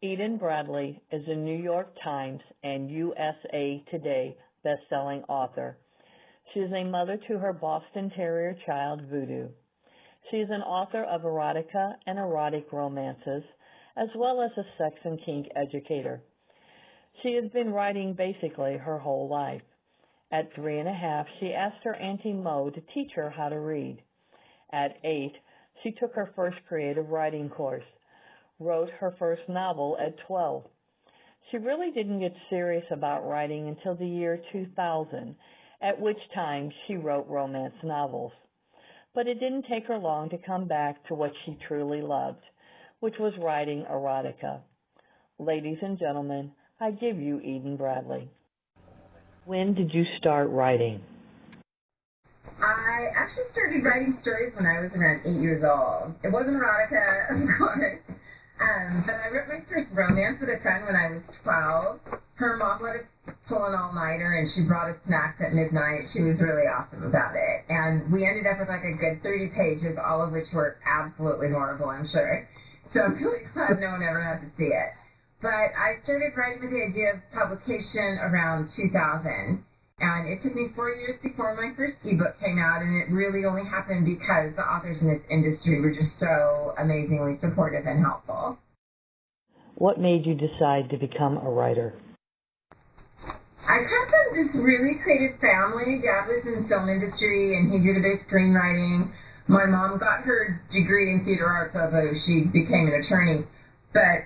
Eden Bradley is a New York Times and USA Today best-selling author. She is a mother to her Boston Terrier child, Voodoo. She is an author of erotica and erotic romances, as well as a sex and kink educator. She has been writing basically her whole life. At 3.5, she asked her Auntie Mo to teach her how to read. At 8, she took her first creative writing course, wrote her first novel at 12. She really didn't get serious about writing until the year 2000, at which time she wrote romance novels. But it didn't take her long to come back to what she truly loved, which was writing erotica. Ladies and gentlemen, I give you Eden Bradley. When did you start writing? I actually started writing stories when I was around 8 years old. It wasn't erotica, of course, but I wrote my first romance with a friend when I was 12. Her mom let us pull an all-nighter, and she brought us snacks at midnight. She was really awesome about it. And we ended up with like a good 30 pages, all of which were absolutely horrible, I'm sure. So I'm really glad no one ever had to see it. But I started writing with the idea of publication around 2000. And it took me 4 years before my first ebook came out, and it really only happened because the authors in this industry were just so amazingly supportive and helpful. What made you decide to become a writer? I come from this really creative family. Dad was in the film industry, and he did a bit of screenwriting. My mom got her degree in theater arts, although she became an attorney. But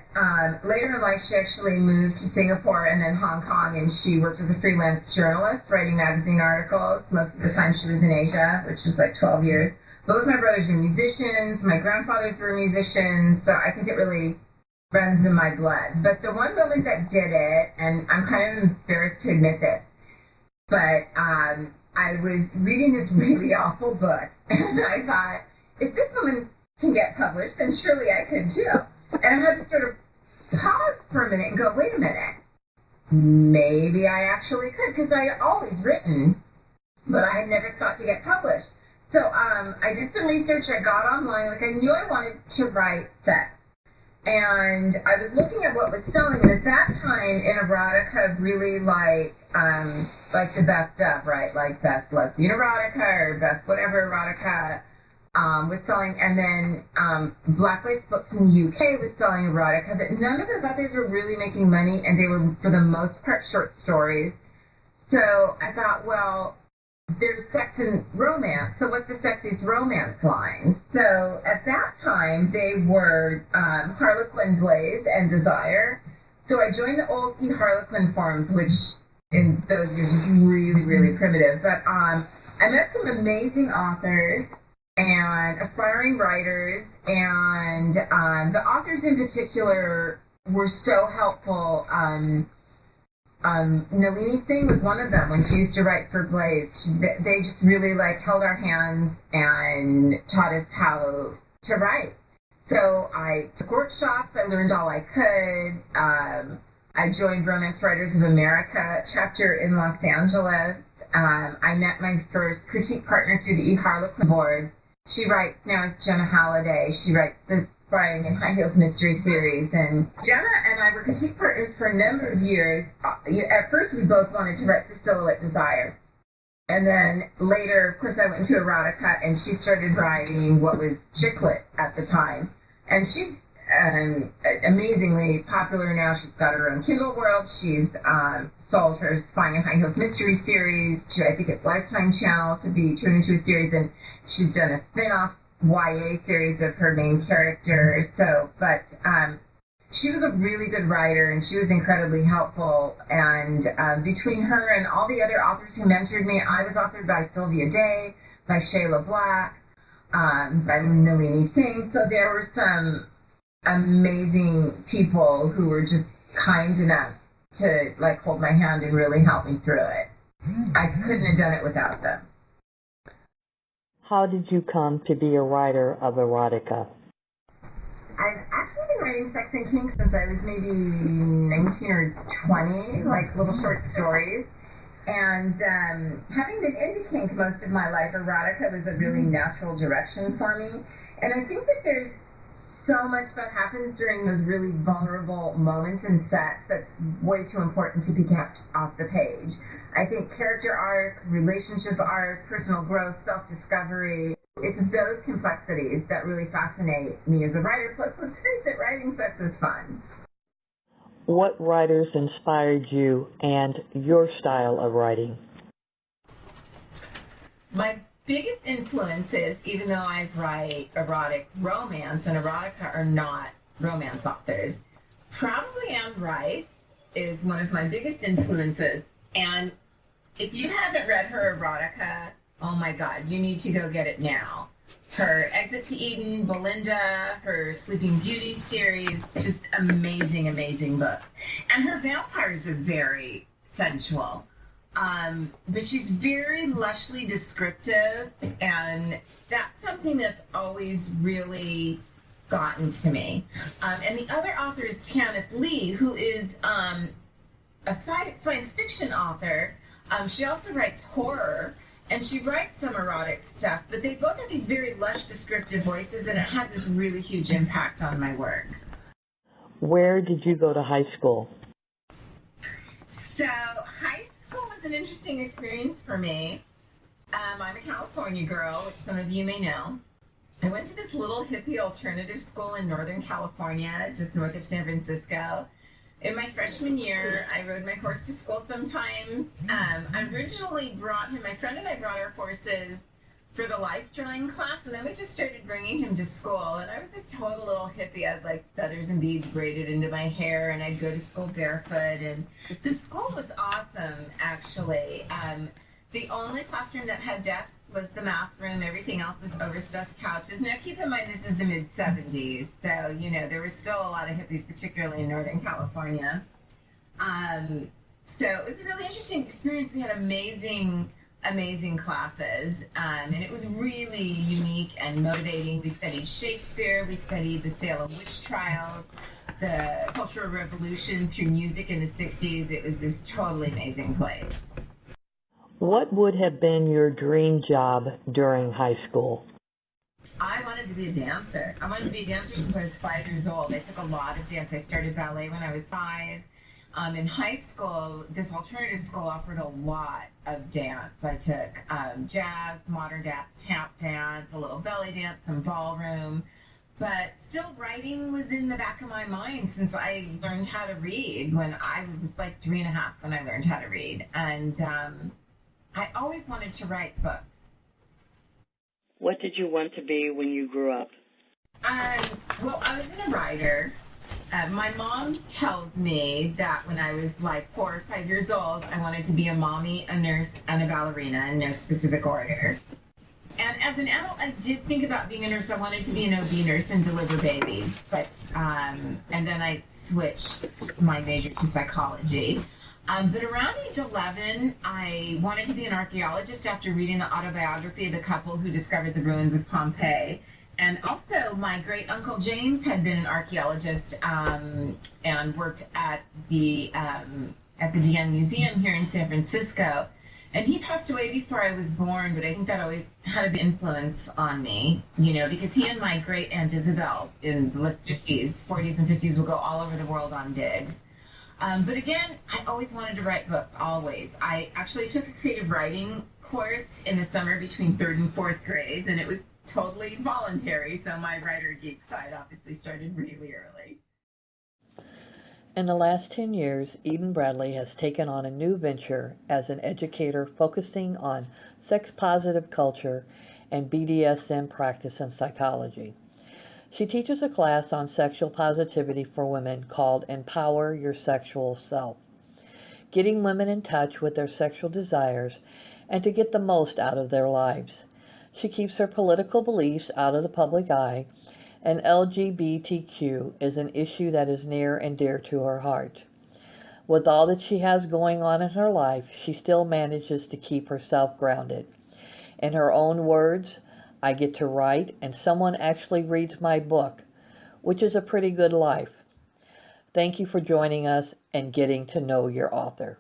later in life, she actually moved to Singapore and then Hong Kong, and she worked as a freelance journalist, writing magazine articles. Most of the time she was in Asia, which was like 12 years. Both my brothers are musicians. My grandfathers were musicians, so I think it really runs in my blood. But the one moment that did it, and I'm kind of embarrassed to admit this, but I was reading this really awful book, and I thought, if this woman can get published, then surely I could too. And I had to sort of pause for a minute and go, wait a minute, maybe I actually could, because I had always written, but I had never thought to get published. So I did some research. I got online, like I knew I wanted to write sex. And I was looking at what was selling, and at that time in erotica, really like the best stuff, right? Like best lesbian erotica or best whatever erotica was selling. And then Black Lace Books in the UK was selling erotica, but none of those authors were really making money, and they were, for the most part, short stories. So I thought, well, there's sex and romance, so what's the sexiest romance line? So at that time, they were Harlequin, Blaze, and Desire. So I joined the old eHarlequin forums, which in those years was really, really primitive. But I met some amazing authors and aspiring writers, and the authors in particular were so helpful. Nalini Singh was one of them when she used to write for Blaze. They just really like held our hands and taught us how to write. So I took workshops. I learned all I could. I joined Romance Writers of America chapter in Los Angeles. I met my first critique partner through the eHarlequin board. She writes now as Gemma Halliday. She writes this Spying in High Heels mystery series, and Gemma and I were critique partners for a number of years. At first, we both wanted to write for Silhouette Desire, and then later, of course, I went into erotica, and she started writing what was chick lit at the time. And she's amazingly popular now. She's got her own Kindle world. She's sold her Spying in High Heels mystery series to, I think it's Lifetime Channel, to be turned into a series, and she's done a spin-off YA series of her main character. So, but she was a really good writer, and she was incredibly helpful. And between her and all the other authors who mentored me, I was authored by Sylvia Day, by Shayla Black, by Nalini Singh. So there were some amazing people who were just kind enough to like hold my hand and really help me through it. I couldn't have done it without them. How did you come to be a writer of erotica? I've actually been writing sex and kink since I was maybe 19 or 20, like little short stories. And having been into kink most of my life, erotica was a really natural direction for me. And I think that there's so much that happens during those really vulnerable moments in sex that's way too important to be kept off the page. I think character arc, relationship arc, personal growth, self-discovery, it's those complexities that really fascinate me as a writer. Plus, let's face it, writing sex is fun. What writers inspired you and your style of writing? My biggest influences, even though I write erotic romance, and erotica are not romance authors, probably Anne Rice is one of my biggest influences. And if you haven't read her erotica, oh my God, you need to go get it now. Her Exit to Eden, Belinda, her Sleeping Beauty series, just amazing, amazing books. And her vampires are very sensual. But she's very lushly descriptive, and that's something that's always really gotten to me. And the other author is Tanith Lee, who is a science fiction author. She also writes horror, and she writes some erotic stuff, but they both have these very lush, descriptive voices, and it had this really huge impact on my work. Where did you go to high school? So, high school was an interesting experience for me. I'm a California girl, which some of you may know. I went to this little hippie alternative school in Northern California, just north of San Francisco. In my freshman year, I rode my horse to school sometimes. I originally my friend and I brought our horses for the life drawing class, and then we just started bringing him to school. And I was this total little hippie. I had like feathers and beads braided into my hair, and I'd go to school barefoot. And the school was awesome, actually. The only classroom that had desks was the math room. Everything else was overstuffed couches. Now, keep in mind, this is the mid-'70s, so, there was still a lot of hippies, particularly in Northern California. So it was a really interesting experience. We had amazing classes, and it was really unique and motivating. We studied Shakespeare, we studied the Salem witch trials, the Cultural Revolution through music in the 60s. It was this totally amazing place. What would have been your dream job during high school? I wanted to be a dancer. I wanted to be a dancer since I was 5 years old. I took a lot of dance. I started ballet when I was 5. In high school, this alternative school offered a lot of dance. I took jazz, modern dance, tap dance, a little belly dance, some ballroom. But still, writing was in the back of my mind since I learned how to read when I was like 3 and a half when I learned how to read. And I always wanted to write books. What did you want to be when you grew up? Well, I was a writer. My mom tells me that when I was like 4 or 5 years old, I wanted to be a mommy, a nurse, and a ballerina in no specific order. And as an adult, I did think about being a nurse. I wanted to be an OB nurse and deliver babies. But and then I switched my major to psychology. But around age 11, I wanted to be an archaeologist after reading the autobiography of the couple who discovered the ruins of Pompeii. And also, my great-uncle James had been an archaeologist and worked at the DN Museum here in San Francisco. And he passed away before I was born, but I think that always had a big influence on me, because he and my great-aunt Isabel in the 40s and 50s would go all over the world on digs. But again, I always wanted to write books, always. I actually took a creative writing course in the summer between 3rd and 4th grades, and it was totally voluntary, so my writer geek side obviously started really early. In the last 10 years, Eden Bradley has taken on a new venture as an educator focusing on sex-positive culture and BDSM practice and psychology. She teaches a class on sexual positivity for women called Empower Your Sexual Self, getting women in touch with their sexual desires and to get the most out of their lives. She keeps her political beliefs out of the public eye, and LGBTQ is an issue that is near and dear to her heart. With all that she has going on in her life, she still manages to keep herself grounded. In her own words, I get to write, and someone actually reads my book, which is a pretty good life. Thank you for joining us and getting to know your author.